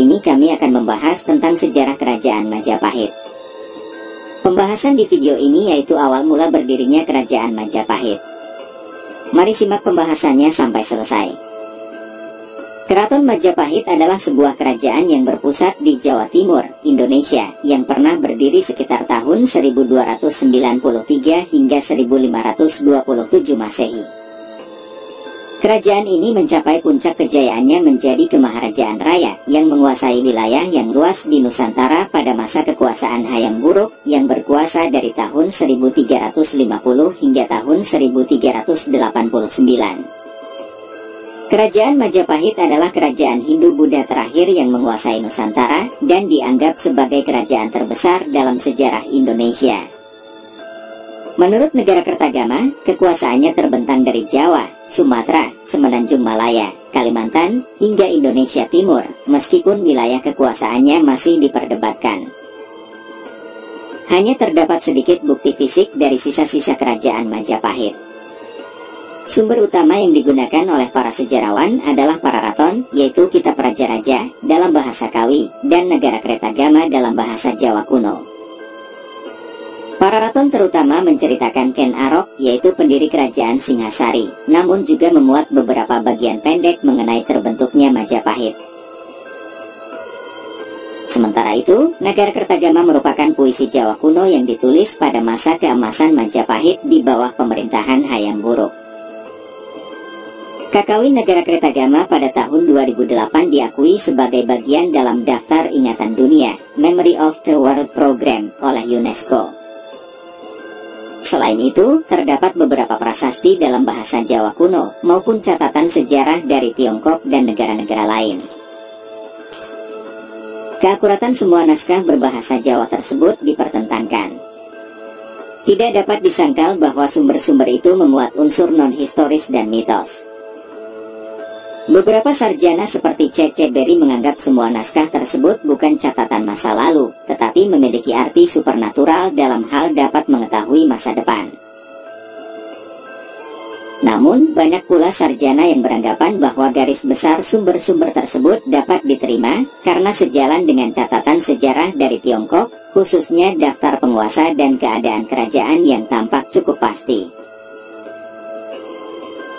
ini kami akan membahas tentang sejarah Kerajaan Majapahit. Pembahasan di video ini yaitu awal mula berdirinya Kerajaan Majapahit. Mari simak pembahasannya sampai selesai. Keraton Majapahit adalah sebuah kerajaan yang berpusat di Jawa Timur, Indonesia, yang pernah berdiri sekitar tahun 1293 hingga 1527 Masehi. Kerajaan ini mencapai puncak kejayaannya menjadi Kemaharajaan Raya yang menguasai wilayah yang luas di Nusantara pada masa kekuasaan Hayam Wuruk yang berkuasa dari tahun 1350 hingga tahun 1389. Kerajaan Majapahit adalah kerajaan Hindu-Buddha terakhir yang menguasai Nusantara dan dianggap sebagai kerajaan terbesar dalam sejarah Indonesia. Menurut negara Kertagama, kekuasaannya terbentang dari Jawa, Sumatera, Semenanjung Malaya, Kalimantan, hingga Indonesia Timur, meskipun wilayah kekuasaannya masih diperdebatkan. Hanya terdapat sedikit bukti fisik dari sisa-sisa kerajaan Majapahit. Sumber utama yang digunakan oleh para sejarawan adalah Pararaton, yaitu Kitab Raja-Raja dalam bahasa Kawi, dan Negara Kertagama dalam bahasa Jawa kuno. Pararaton terutama menceritakan Ken Arok, yaitu pendiri kerajaan Singhasari, namun juga memuat beberapa bagian pendek mengenai terbentuknya Majapahit. Sementara itu, Negara Kertagama merupakan puisi Jawa kuno yang ditulis pada masa keemasan Majapahit di bawah pemerintahan Hayam Wuruk. Kakawin Negara Kertagama pada tahun 2008 diakui sebagai bagian dalam Daftar Ingatan Dunia, Memory of the World Program, oleh UNESCO. Selain itu, terdapat beberapa prasasti dalam bahasa Jawa kuno maupun catatan sejarah dari Tiongkok dan negara-negara lain. Keakuratan semua naskah berbahasa Jawa tersebut dipertentangkan. Tidak dapat disangkal bahwa sumber-sumber itu memuat unsur non-historis dan mitos. Beberapa sarjana seperti C.C. Berry menganggap semua naskah tersebut bukan catatan masa lalu, tetapi memiliki arti supernatural dalam hal dapat mengetahui masa depan. Namun, banyak pula sarjana yang beranggapan bahwa garis besar sumber-sumber tersebut dapat diterima karena sejalan dengan catatan sejarah dari Tiongkok, khususnya daftar penguasa dan keadaan kerajaan yang tampak cukup pasti.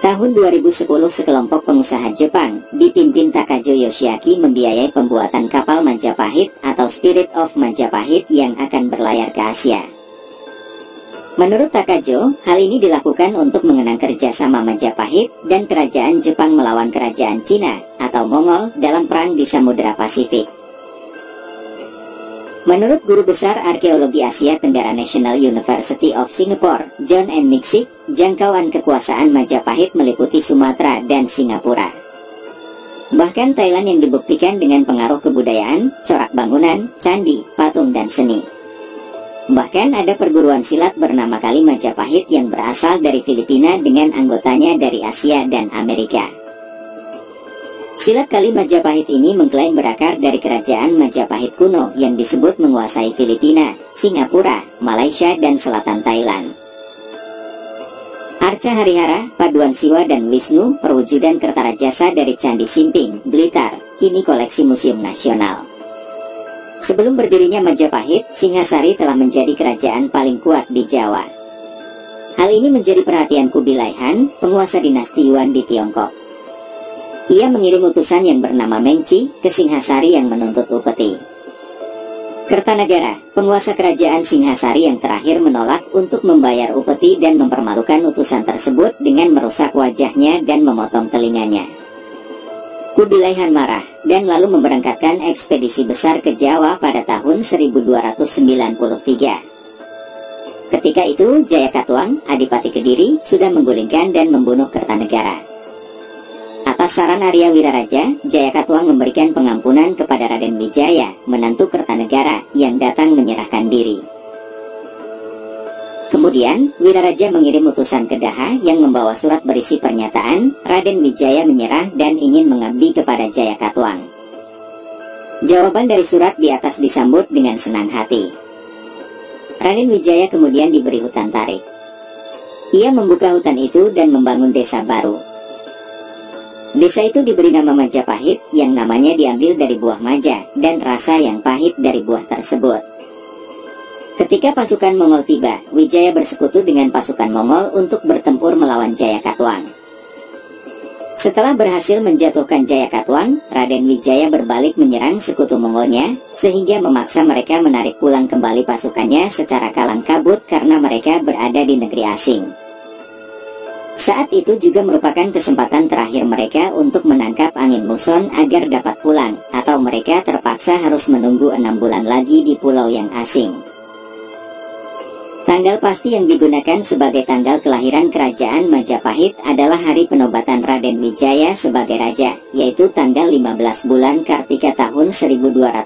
Tahun 2010 sekelompok pengusaha Jepang, dipimpin Takajo Yoshiaki membiayai pembuatan kapal Majapahit atau Spirit of Majapahit yang akan berlayar ke Asia. Menurut Takajo, hal ini dilakukan untuk mengenang kerjasama Majapahit dan kerajaan Jepang melawan kerajaan Cina atau Mongol dalam perang di Samudra Pasifik. Menurut Guru Besar Arkeologi Asia Tenggara National University of Singapore, John N. Miksik, jangkauan kekuasaan Majapahit meliputi Sumatera dan Singapura. Bahkan Thailand yang dibuktikan dengan pengaruh kebudayaan, corak bangunan, candi, patung, dan seni. Bahkan ada perguruan silat bernama Kali Majapahit yang berasal dari Filipina dengan anggotanya dari Asia dan Amerika. Silat Kali Majapahit ini mengklaim berakar dari kerajaan Majapahit kuno yang disebut menguasai Filipina, Singapura, Malaysia, dan selatan Thailand. Arca Harihara, paduan Siwa dan Wisnu, perwujudan Kertarajasa dari Candi Simping, Blitar, kini koleksi Museum Nasional. Sebelum berdirinya Majapahit, Singhasari telah menjadi kerajaan paling kuat di Jawa. Hal ini menjadi perhatian Kubilai Han, penguasa dinasti Yuan di Tiongkok. Ia mengirim utusan yang bernama Mengci ke Singhasari yang menuntut upeti. Kertanegara, penguasa kerajaan Singhasari yang terakhir menolak untuk membayar upeti dan mempermalukan utusan tersebut dengan merusak wajahnya dan memotong telinganya. Kubilai Han marah dan lalu memberangkatkan ekspedisi besar ke Jawa pada tahun 1293. Ketika itu, Jayakatwang, Adipati Kediri, sudah menggulingkan dan membunuh Kertanegara. Atas saran Arya Wiraraja, Jayakatwang memberikan pengampunan kepada Raden Wijaya, menantu Kertanegara, yang datang menyerahkan diri. Kemudian, Wiraraja mengirim utusan ke Daha yang membawa surat berisi pernyataan, Raden Wijaya menyerah dan ingin mengabdi kepada Jayakatwang. Jawaban dari surat di atas disambut dengan senang hati. Raden Wijaya kemudian diberi hutan tarik. Ia membuka hutan itu dan membangun desa baru. Desa itu diberi nama Majapahit yang namanya diambil dari buah maja dan rasa yang pahit dari buah tersebut. Ketika pasukan Mongol tiba, Wijaya bersekutu dengan pasukan Mongol untuk bertempur melawan Jayakatwang. Setelah berhasil menjatuhkan Jayakatwang, Raden Wijaya berbalik menyerang sekutu Mongolnya, sehingga memaksa mereka menarik pulang kembali pasukannya secara kalang kabut karena mereka berada di negeri asing. Saat itu juga merupakan kesempatan terakhir mereka untuk menangkap angin muson agar dapat pulang, atau mereka terpaksa harus menunggu 6 bulan lagi di pulau yang asing. Tanggal pasti yang digunakan sebagai tanggal kelahiran kerajaan Majapahit adalah hari penobatan Raden Wijaya sebagai raja, yaitu tanggal 15 bulan Kartika tahun 1215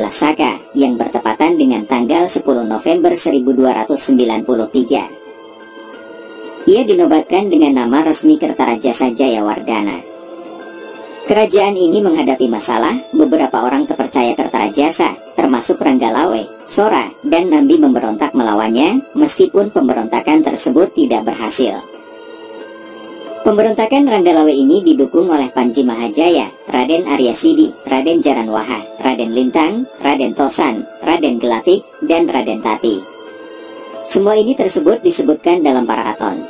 Saka, yang bertepatan dengan tanggal 10 November 1293. Ia dinobatkan dengan nama resmi Kertarajasa Jayawardhana. Kerajaan ini menghadapi masalah. Beberapa orang kepercaya Kertarajasa, termasuk Ranggalawe, Sora, dan Nambi memberontak melawannya, meskipun pemberontakan tersebut tidak berhasil. Pemberontakan Ranggalawe ini didukung oleh Panji Mahajaya, Raden Aryasidi, Raden Jaranwaha, Raden Lintang, Raden Tosan, Raden Gelatik, dan Raden Tati. Semua ini disebutkan dalam Paraton.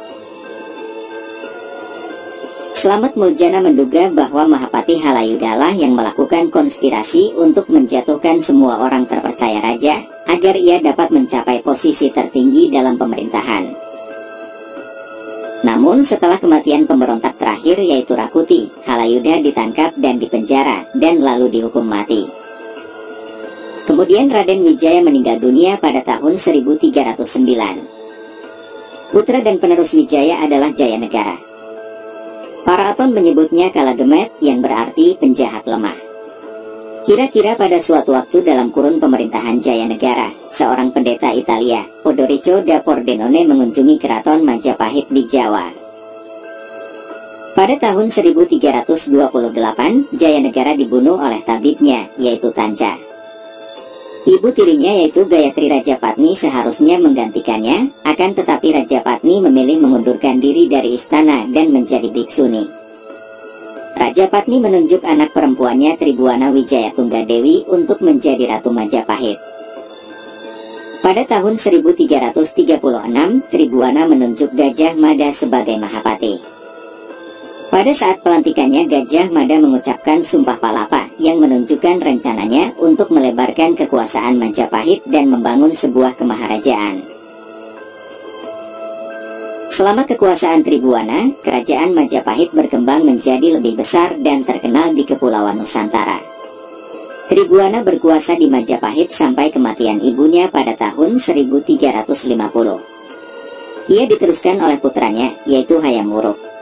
Slamet Muljana menduga bahwa Mahapati Halayudalah yang melakukan konspirasi untuk menjatuhkan semua orang terpercaya raja, agar ia dapat mencapai posisi tertinggi dalam pemerintahan. Namun setelah kematian pemberontak terakhir yaitu Rakuti, Halayuda ditangkap dan dipenjara, dan lalu dihukum mati. Kemudian Raden Wijaya meninggal dunia pada tahun 1309. Putra dan penerus Wijaya adalah Jayanegara. Paraton menyebutnya Kalagemet yang berarti penjahat lemah. Kira-kira pada suatu waktu dalam kurun pemerintahan Jayanegara, seorang pendeta Italia, Odorico da Pordenone mengunjungi keraton Majapahit di Jawa. Pada tahun 1328, Jayanegara dibunuh oleh tabibnya, yaitu Tanca. Ibu tirinya yaitu Gayatri Rajapatni seharusnya menggantikannya, akan tetapi Rajapatni memilih mengundurkan diri dari istana dan menjadi biksuni. Rajapatni menunjuk anak perempuannya Tribuana Wijaya Tunggadewi untuk menjadi Ratu Majapahit. Pada tahun 1336, Tribuana menunjuk Gajah Mada sebagai Mahapati. Pada saat pelantikannya, Gajah Mada mengucapkan Sumpah Palapa yang menunjukkan rencananya untuk melebarkan kekuasaan Majapahit dan membangun sebuah kemaharajaan. Selama kekuasaan Tribuana, kerajaan Majapahit berkembang menjadi lebih besar dan terkenal di Kepulauan Nusantara. Tribuana berkuasa di Majapahit sampai kematian ibunya pada tahun 1350. Ia diteruskan oleh putranya, yaitu Hayam Wuruk.